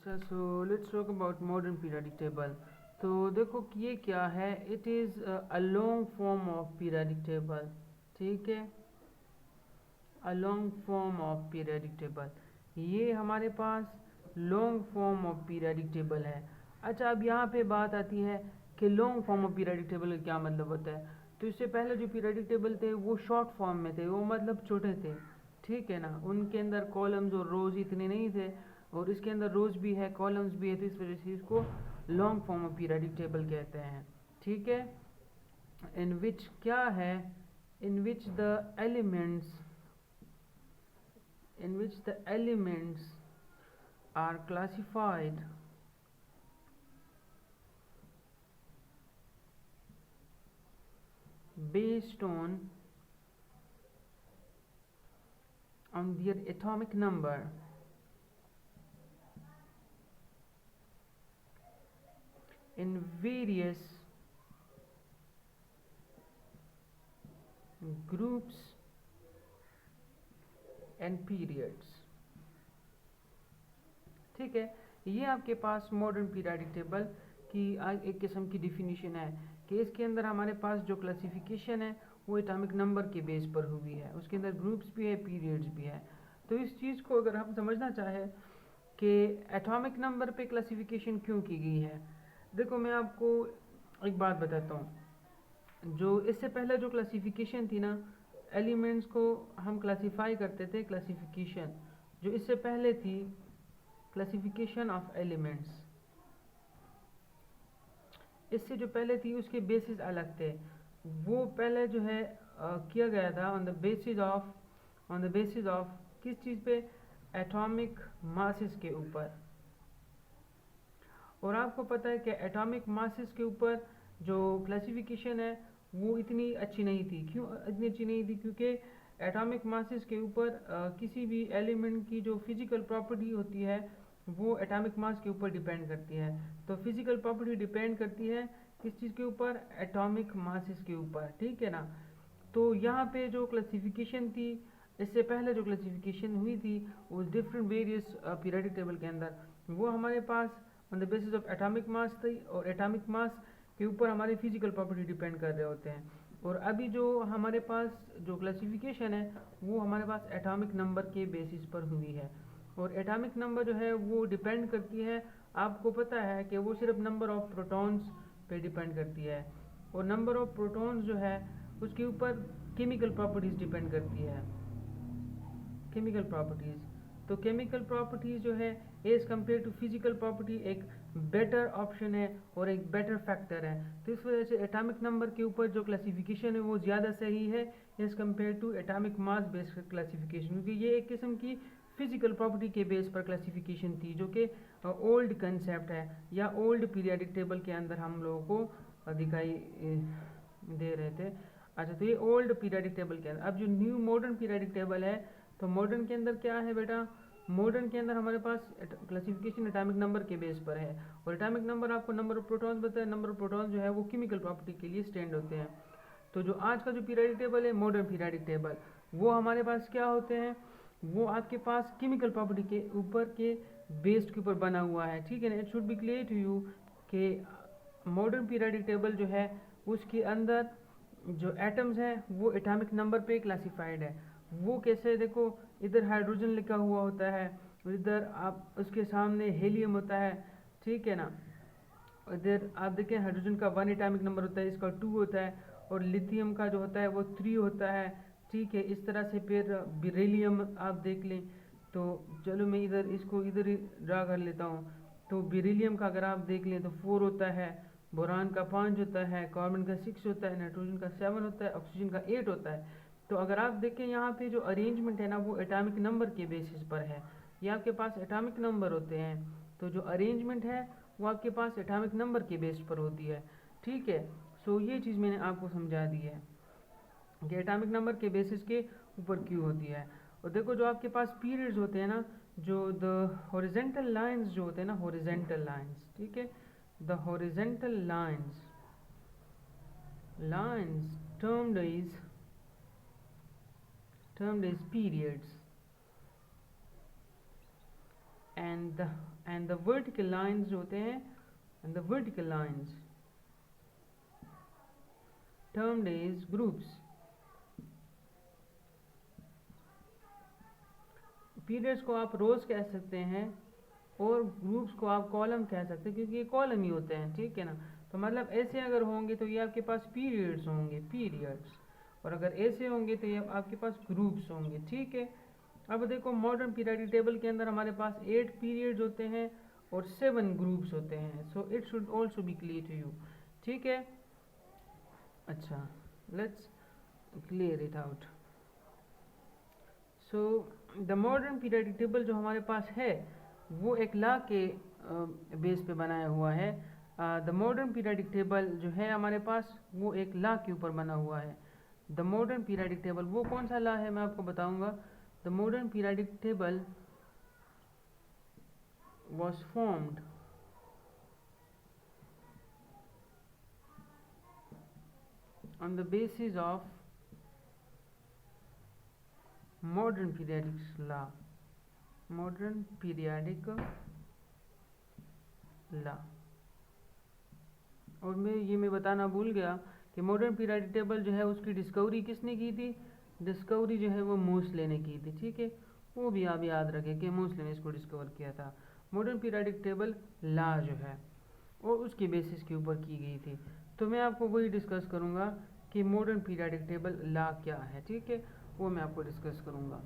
अच्छा, so let's talk about modern periodic table. तो देखो कि ये क्या है, it is a long form of periodic table. ठीक है, a long form of periodic table, ये हमारे पास long form of periodic table है। अच्छा, अब यहाँ पे बात आती है कि long form of periodic table का क्या मतलब होता है। तो इससे पहले जो पीरियडिक टेबल थे वो शॉर्ट फॉर्म में थे, वो मतलब छोटे थे। ठीक है ना, उनके अंदर कॉलम्स और रोज इतने नहीं थे, और इसके अंदर रोज भी है कॉलम्स भी है, तो इस वजह से इसको long form of periodic table कहते हैं। ठीक है, इन विच क्या है, in which the elements are classified based on their atomic number in various groups and periods। ठीक है, ये आपके पास मॉडर्न पीरियडिक टेबल की एक किस्म की डिफिनीशन है कि इसके अंदर हमारे पास जो क्लासिफिकेशन है वो एटॉमिक नंबर के बेस पर हुई है, उसके अंदर ग्रुप्स भी है, पीरियड्स भी है। तो इस चीज़ को अगर हम समझना चाहें कि एटॉमिक नंबर पे क्लासिफिकेशन क्यों की गई है, देखो मैं आपको एक बात बताता हूँ। जो इससे पहले जो क्लासिफिकेशन थी ना, एलिमेंट्स को हम क्लासिफाई करते थे, क्लासिफिकेशन जो इससे पहले थी, क्लासिफिकेशन ऑफ एलिमेंट्स, इससे जो पहले थी उसके बेसिस अलग थे। वो पहले जो है किया गया था ऑन द बेसिस ऑफ किस चीज़ पे, एटॉमिक मासेस के ऊपर। और आपको पता है कि एटॉमिक मासेस के ऊपर जो क्लासिफिकेशन है वो इतनी अच्छी नहीं थी। क्यों इतनी अच्छी नहीं थी? क्योंकि एटॉमिक मासेस के ऊपर किसी भी एलिमेंट की जो फिजिकल प्रॉपर्टी होती है वो एटॉमिक मास के ऊपर डिपेंड करती है। तो फिजिकल प्रॉपर्टी डिपेंड करती है किस चीज़ के ऊपर, एटॉमिक मासेस के ऊपर। ठीक है ना, तो यहाँ पे जो क्लासिफिकेशन थी, इससे पहले जो क्लासिफिकेशन हुई थी उस डिफरेंट वेरियस पीरियडिक टेबल के अंदर, वो हमारे pass on the basis of atomic mass थी, और एटॉमिक मास के ऊपर हमारे फिजिकल प्रॉपर्टी डिपेंड कर रहे होते हैं। और अभी जो हमारे पास जो क्लासिफिकेशन है वो हमारे पास एटॉमिक नंबर के बेसिस पर हुई है। और एटॉमिक नंबर जो है वो डिपेंड करती है, आपको पता है कि वो सिर्फ नंबर ऑफ प्रोटॉन्स पे डिपेंड करती है, और नंबर ऑफ प्रोटॉन्स जो है उसके ऊपर केमिकल प्रॉपर्टीज़ डिपेंड करती है, केमिकल प्रॉपर्टीज़। तो केमिकल प्रॉपर्टीज़ जो है as compare to physical property एक बेटर ऑप्शन है और एक बेटर फैक्टर है। तो इस वजह से एटॉमिक नंबर के ऊपर जो क्लासिफिकेशन है वो ज़्यादा सही है as compare to atomic mass based classification, क्योंकि ये एक किस्म की फिजिकल प्रॉपर्टी के बेस पर क्लासिफिकेशन थी जो कि ओल्ड कंसेप्ट है, या ओल्ड पीरियडिक टेबल के अंदर हम लोगों को दिखाई दे रहे थे। अच्छा, तो ये ओल्ड पीरियडिक टेबल के अंदर। अब जो न्यू मॉडर्न पीरियडिक टेबल है, तो मॉडर्न के अंदर क्या है बेटा, मॉडर्न के अंदर हमारे पास क्लासिफिकेशन एटॉमिक नंबर के बेस पर है। और एटॉमिक नंबर आपको नंबर ऑफ प्रोटॉन्स बताया, नंबर ऑफ प्रोटॉन्स जो है वो केमिकल प्रॉपर्टी के लिए स्टैंड होते हैं। तो जो आज का जो पीरियडिक टेबल है, मॉडर्न पीरियडिक टेबल, वो हमारे पास क्या होते हैं, वो आपके पास केमिकल प्रॉपर्टी के ऊपर के बेस्ड के ऊपर बना हुआ है। ठीक है ना, it should be clear to you कि मॉडर्न पीरियडिक टेबल जो है उसके अंदर जो एटम्स हैं वो एटॉमिक नंबर पे क्लासिफाइड है। वो कैसे, देखो इधर हाइड्रोजन लिखा हुआ होता है, इधर आप उसके सामने हेलियम होता है। ठीक है ना, इधर आप देखें हाइड्रोजन का 1 एटॉमिक नंबर होता है, इसका 2 होता है, और लिथियम का जो होता है वो 3 होता है। ठीक है, इस तरह से फिर बेरिलियम आप देख लें। तो चलो मैं इधर इसको इधर ही ड्रा कर लेता हूँ। तो बेरिलियम का अगर आप देख लें तो 4 होता है, बोरान का 5 होता है, कार्बन का 6 होता है, नाइट्रोजन का 7 होता है, ऑक्सीजन का 8 होता है। तो अगर आप देखें यहाँ पे जो अरेंजमेंट है ना वो एटॉमिक नंबर के बेसिस पर है। ये आपके पास एटॉमिक नंबर होते हैं, तो जो अरेंजमेंट है वो आपके पास एटॉमिक नंबर के बेस पर होती है। ठीक है, सो ये चीज़ मैंने आपको समझा दी है कि एटॉमिक नंबर के बेसिस के ऊपर क्यों होती है। और देखो जो आपके पास पीरियड्स होते हैं ना, जो द हॉरिजेंटल लाइंस जो होते हैं ना, हॉरिजेंटल लाइंस, ठीक है, the horizontal lines termed as periods, and the and the vertical lines जो होते हैं, and the vertical lines termed age groups. Periods को आप रोज कह सकते हैं और ग्रुप्स को आप कॉलम कह सकते हैं, क्योंकि ये कॉलम ही होते हैं, ठीक है ना। तो मतलब ऐसे अगर होंगे तो ये आपके पास पीरियड्स होंगे, पीरियड्स, और अगर ऐसे होंगे तो ये आपके पास ग्रुप्स होंगे, ठीक है। अब देखो मॉडर्न पीरियडिक टेबल के अंदर हमारे पास 8 पीरियड्स होते हैं और 7 ग्रुप्स होते हैं, so it should also be clear to you, ठीक है। अच्छा, let's clear it out. So the modern periodic table जो हमारे पास है वो एक लॉ के बेस पे बनाया हुआ है। द मॉडर्न पीरियडिक टेबल जो है हमारे पास वो एक लॉ के ऊपर बना हुआ है। द मॉडर्न पीरियडिक टेबल वो कौन सा लॉ है मैं आपको बताऊंगा। The modern periodic table was formed on the basis of modern periodic law, modern periodic law। और मैं बताना भूल गया कि मॉडर्न पीरियडिक टेबल जो है उसकी डिस्कवरी किसने की थी। डिस्कवरी जो है वो मोसले ने की थी, ठीक है। वो भी आप याद रखें कि मोसले ने इसको डिस्कवर किया था। मॉडर्न पीरियडिक टेबल लॉ जो है और उसके बेसिस के ऊपर की गई थी। तो मैं आपको वही डिस्कस करूँगा कि मॉडर्न पीरियडिक टेबल लॉ क्या है, ठीक है, वो मैं आपको डिस्कस करूँगा।